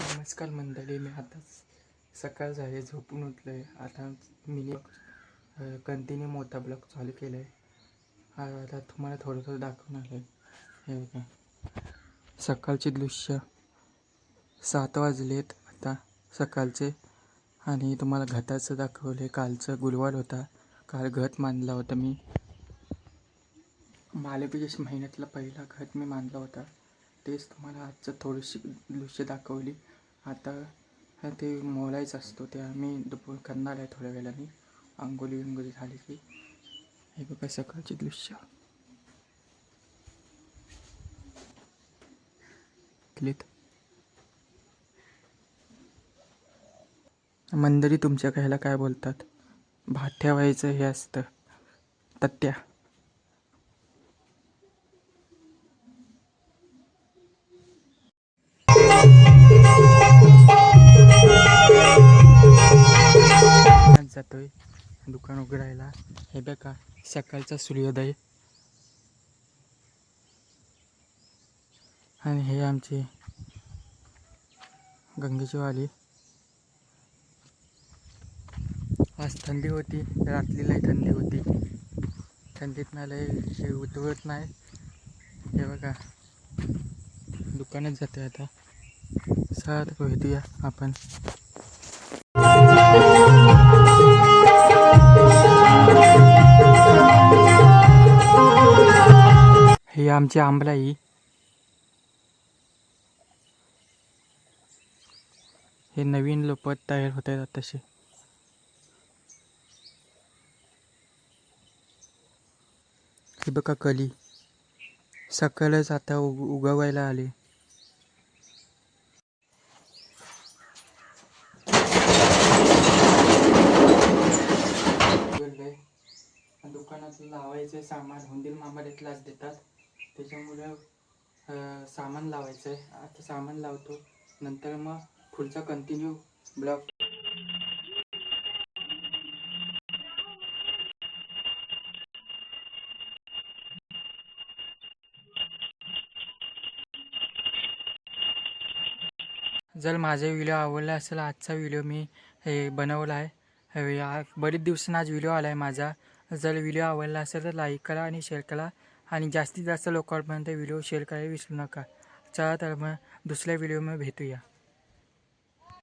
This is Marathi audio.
नमस्कार मंडळी, मी आता सकाळ झाली, झोपून उठलो आहे. आता मी कंटिन्यू मोठा ब्लॉग चालू केला आहे. आता तुम्हाला थोडं दाखवणार आहे. हे बघा, सकाळचे दृश्य. 7 वाजलेत आता सकाळचे. आणि तुम्हाला घटाचं दाखवले. कालचं गुरुवार होता, काल घट मांडला होता मी. मालेपिजेश महिन्यातला पहिला घट मी मांडला होता. तेच तुम्हाला आजचं थोडीशी दृश्य दाखवली. आता ते मोलायचं असतो, ते आम्ही दुपार करणार आहे थोड्या वेळाने. अंघोळी झाली की. हे बघा सकाळचे दृश्य. क्लिक मंदिरी तुमच्या ह्याला काय बोलतात? भात ठेवायचं हे असतं, तत्त्या. जातोय दुकान उघडायला. हे बघा सकाळचा सूर्योदय. आणि हे आमची गंगेची वाली. आज थंडी होती, रात्रीलाही थंडी होती. थंडीत लय हे उतरत नाही. हे बघा दुकानात जाते आता. सर भेटूया आपण. ही आमची आंबलाई. हे नवीन लोपत तयार होत आहेत तसे. हे बघा कली सकाळच आता उगवायला आले. दुकानात लावायचे सामान हुंदील मामा इथलाच देतात, त्याच्यामुळे सामान लावायचं आहे. आता सामान लावतो, नंतर मग पुढचा कंटिन्यू ब्लॉग. जर माझा व्हिडिओ आवडला असेल, आजचा व्हिडिओ मी बनवला आहे. बरेच दिवसांनी आज व्हिडिओ आला आहे माझा. जर व्हिडिओ आवडला असेल तर लाईक करा आणि शेअर करा. आणि जास्तीत जास्त लोकांपर्यंत व्हिडिओ शेअर करायला विसरू नका. चला तर मग दुसऱ्या व्हिडिओमध्ये भेटूया.